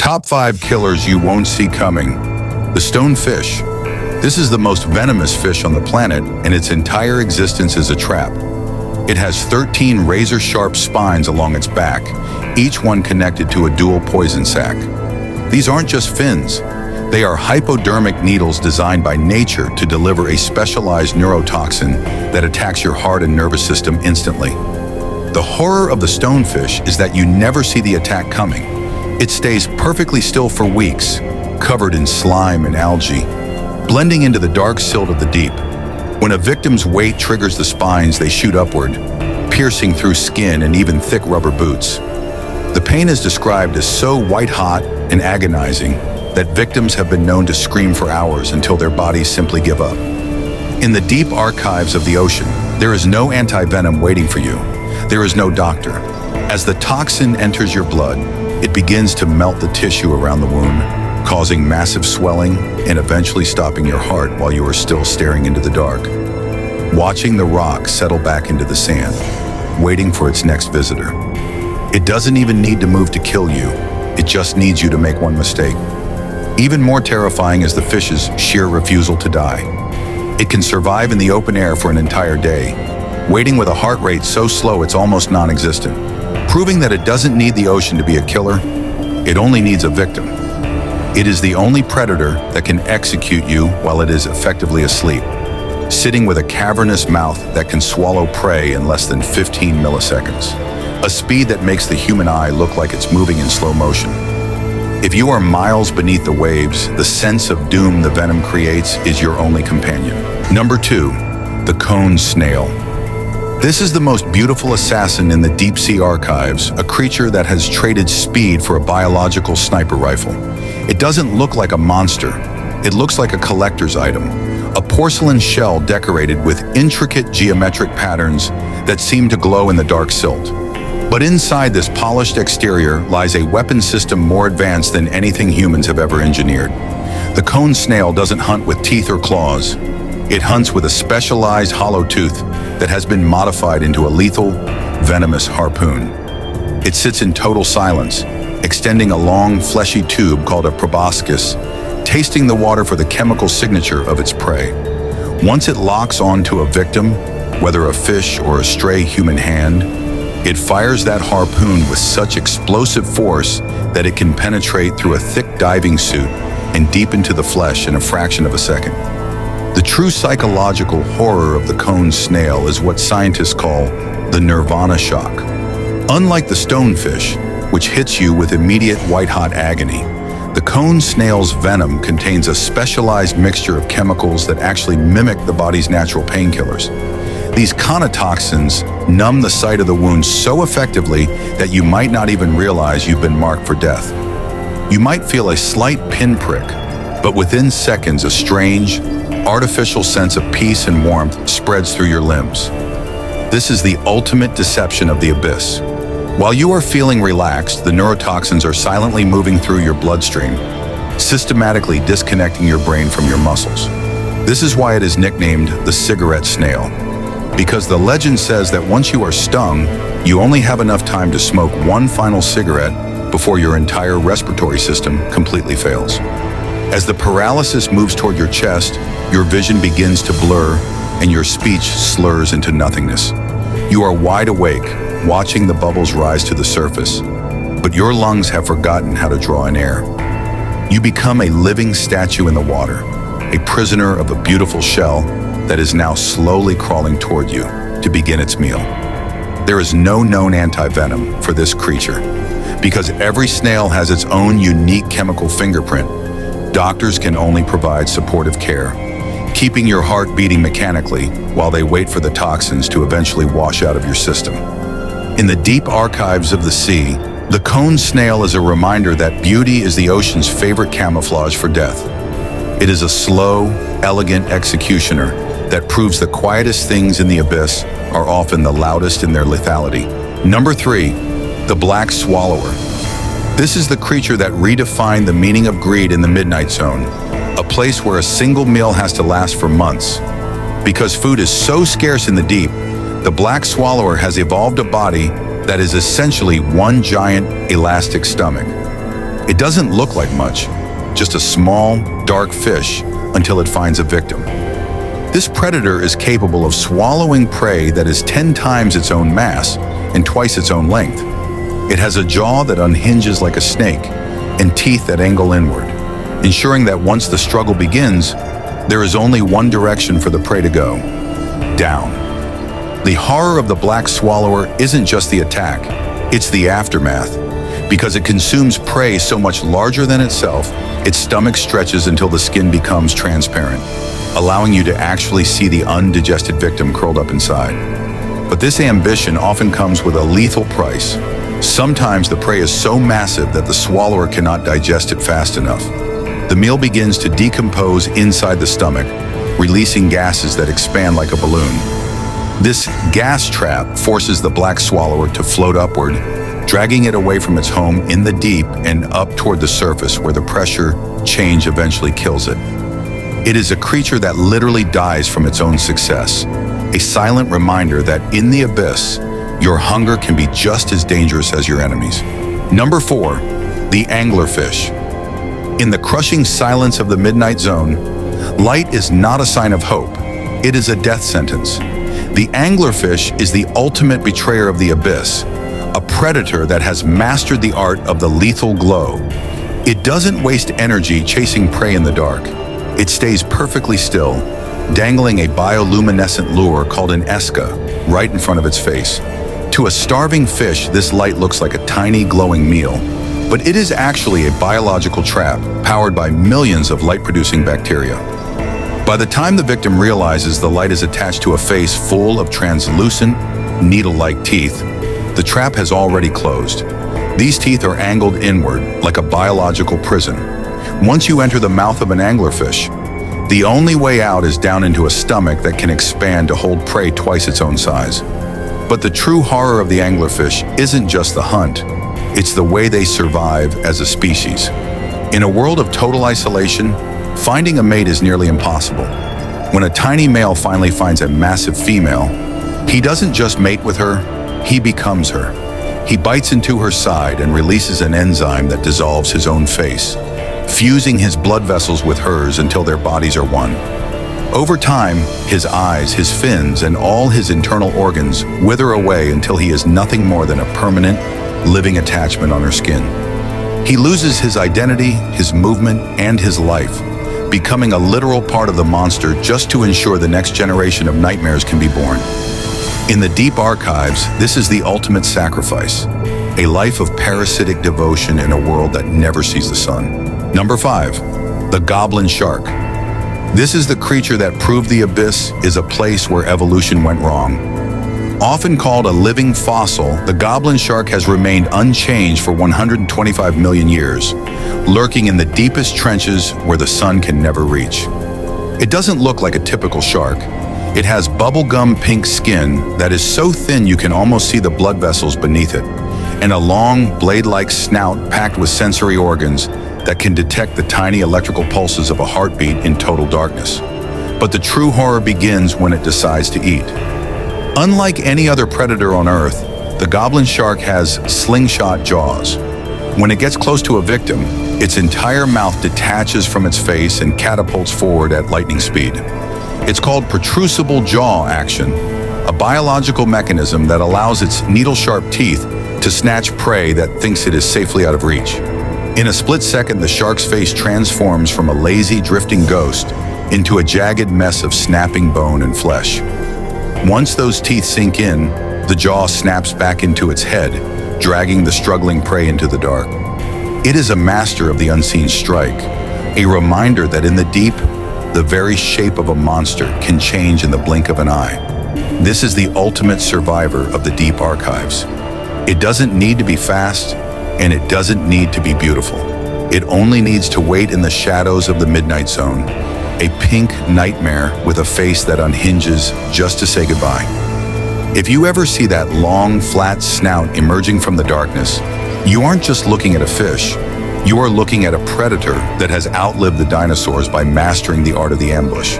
Top 5 killers you won't see coming. The stonefish. This is the most venomous fish on the planet, and its entire existence is a trap. It has 13 razor-sharp spines along its back, each one connected to a dual poison sac. These aren't just fins. They are hypodermic needles designed by nature to deliver a specialized neurotoxin that attacks your heart and nervous system instantly. The horror of the stonefish is that you never see the attack coming. It stays perfectly still for weeks, covered in slime and algae, blending into the dark silt of the deep. When a victim's weight triggers the spines, they shoot upward, piercing through skin and even thick rubber boots. The pain is described as so white-hot and agonizing that victims have been known to scream for hours until their bodies simply give up. In the deep archives of the ocean, there is no anti-venom waiting for you. There is no doctor. As the toxin enters your blood, it begins to melt the tissue around the wound, causing massive swelling and eventually stopping your heart while you are still staring into the dark. Watching the rock settle back into the sand, waiting for its next visitor. It doesn't even need to move to kill you. It just needs you to make one mistake. Even more terrifying is the fish's sheer refusal to die. It can survive in the open air for an entire day, waiting with a heart rate so slow it's almost non-existent, proving that it doesn't need the ocean to be a killer. It only needs a victim. It is the only predator that can execute you while it is effectively asleep, sitting with a cavernous mouth that can swallow prey in less than 15 milliseconds, a speed that makes the human eye look like it's moving in slow motion. If you are miles beneath the waves, the sense of doom the venom creates is your only companion. Number 2, the cone snail. This is the most beautiful assassin in the deep sea archives, a creature that has traded speed for a biological sniper rifle. It doesn't look like a monster. It looks like a collector's item, a porcelain shell decorated with intricate geometric patterns that seem to glow in the dark silt. But inside this polished exterior lies a weapon system more advanced than anything humans have ever engineered. The cone snail doesn't hunt with teeth or claws. It hunts with a specialized hollow tooth that has been modified into a lethal, venomous harpoon. It sits in total silence, extending a long, fleshy tube called a proboscis, tasting the water for the chemical signature of its prey. Once it locks onto a victim, whether a fish or a stray human hand, it fires that harpoon with such explosive force that it can penetrate through a thick diving suit and deep into the flesh in a fraction of a second. The true psychological horror of the cone snail is what scientists call the nirvana shock. Unlike the stonefish, which hits you with immediate white-hot agony, the cone snail's venom contains a specialized mixture of chemicals that actually mimic the body's natural painkillers. These conotoxins numb the site of the wound so effectively that you might not even realize you've been marked for death. You might feel a slight pinprick, but within seconds a strange, artificial sense of peace and warmth spreads through your limbs. This is the ultimate deception of the abyss. While you are feeling relaxed, the neurotoxins are silently moving through your bloodstream, systematically disconnecting your brain from your muscles. This is why it is nicknamed the cigarette snail, because the legend says that once you are stung, you only have enough time to smoke one final cigarette before your entire respiratory system completely fails. As the paralysis moves toward your chest, your vision begins to blur and your speech slurs into nothingness. You are wide awake, watching the bubbles rise to the surface, but your lungs have forgotten how to draw in air. You become a living statue in the water, a prisoner of a beautiful shell that is now slowly crawling toward you to begin its meal. There is no known anti-venom for this creature. Because every snail has its own unique chemical fingerprint, doctors can only provide supportive care, keeping your heart beating mechanically while they wait for the toxins to eventually wash out of your system. In the deep archives of the sea, the cone snail is a reminder that beauty is the ocean's favorite camouflage for death. It is a slow, elegant executioner that proves the quietest things in the abyss are often the loudest in their lethality. Number 3, the black swallower. This is the creature that redefined the meaning of greed in the Midnight Zone, a place where a single meal has to last for months. Because food is so scarce in the deep, the black swallower has evolved a body that is essentially one giant elastic stomach. It doesn't look like much, just a small, dark fish until it finds a victim. This predator is capable of swallowing prey that is 10 times its own mass and twice its own length. It has a jaw that unhinges like a snake and teeth that angle inward, ensuring that once the struggle begins, there is only one direction for the prey to go: down. The horror of the black swallower isn't just the attack, it's the aftermath. Because it consumes prey so much larger than itself, its stomach stretches until the skin becomes transparent, allowing you to actually see the undigested victim curled up inside. But this ambition often comes with a lethal price. Sometimes the prey is so massive that the swallower cannot digest it fast enough. The meal begins to decompose inside the stomach, releasing gases that expand like a balloon. This gas trap forces the black swallower to float upward, dragging it away from its home in the deep and up toward the surface where the pressure change eventually kills it. It is a creature that literally dies from its own success, a silent reminder that in the abyss, your hunger can be just as dangerous as your enemies. Number 4, the anglerfish. In the crushing silence of the midnight zone, light is not a sign of hope. It is a death sentence. The anglerfish is the ultimate betrayer of the abyss, a predator that has mastered the art of the lethal glow. It doesn't waste energy chasing prey in the dark. It stays perfectly still, dangling a bioluminescent lure called an esca right in front of its face. To a starving fish, this light looks like a tiny glowing meal, but it is actually a biological trap powered by millions of light-producing bacteria. By the time the victim realizes the light is attached to a face full of translucent, needle-like teeth, the trap has already closed. These teeth are angled inward like a biological prison. Once you enter the mouth of an anglerfish, the only way out is down into a stomach that can expand to hold prey twice its own size. But the true horror of the anglerfish isn't just the hunt, it's the way they survive as a species. In a world of total isolation, finding a mate is nearly impossible. When a tiny male finally finds a massive female, he doesn't just mate with her, he becomes her. He bites into her side and releases an enzyme that dissolves his own face, fusing his blood vessels with hers until their bodies are one. Over time, his eyes, his fins, and all his internal organs wither away until he is nothing more than a permanent, living attachment on her skin. He loses his identity, his movement, and his life, becoming a literal part of the monster just to ensure the next generation of nightmares can be born. In the deep archives, this is the ultimate sacrifice, a life of parasitic devotion in a world that never sees the sun. Number 5, the goblin shark. This is the creature that proved the abyss is a place where evolution went wrong. Often called a living fossil, the goblin shark has remained unchanged for 125 million years, lurking in the deepest trenches where the sun can never reach. It doesn't look like a typical shark. It has bubblegum pink skin that is so thin you can almost see the blood vessels beneath it, and a long, blade-like snout packed with sensory organs that can detect the tiny electrical pulses of a heartbeat in total darkness. But the true horror begins when it decides to eat. Unlike any other predator on Earth, the goblin shark has slingshot jaws. When it gets close to a victim, its entire mouth detaches from its face and catapults forward at lightning speed. It's called protrusible jaw action, a biological mechanism that allows its needle-sharp teeth to snatch prey that thinks it is safely out of reach. In a split second, the shark's face transforms from a lazy, drifting ghost into a jagged mess of snapping bone and flesh. Once those teeth sink in, the jaw snaps back into its head, dragging the struggling prey into the dark. It is a master of the unseen strike, a reminder that in the deep, the very shape of a monster can change in the blink of an eye. This is the ultimate survivor of the deep archives. It doesn't need to be fast, and it doesn't need to be beautiful. It only needs to wait in the shadows of the midnight zone, a pink nightmare with a face that unhinges just to say goodbye. If you ever see that long, flat snout emerging from the darkness, you aren't just looking at a fish. You are looking at a predator that has outlived the dinosaurs by mastering the art of the ambush.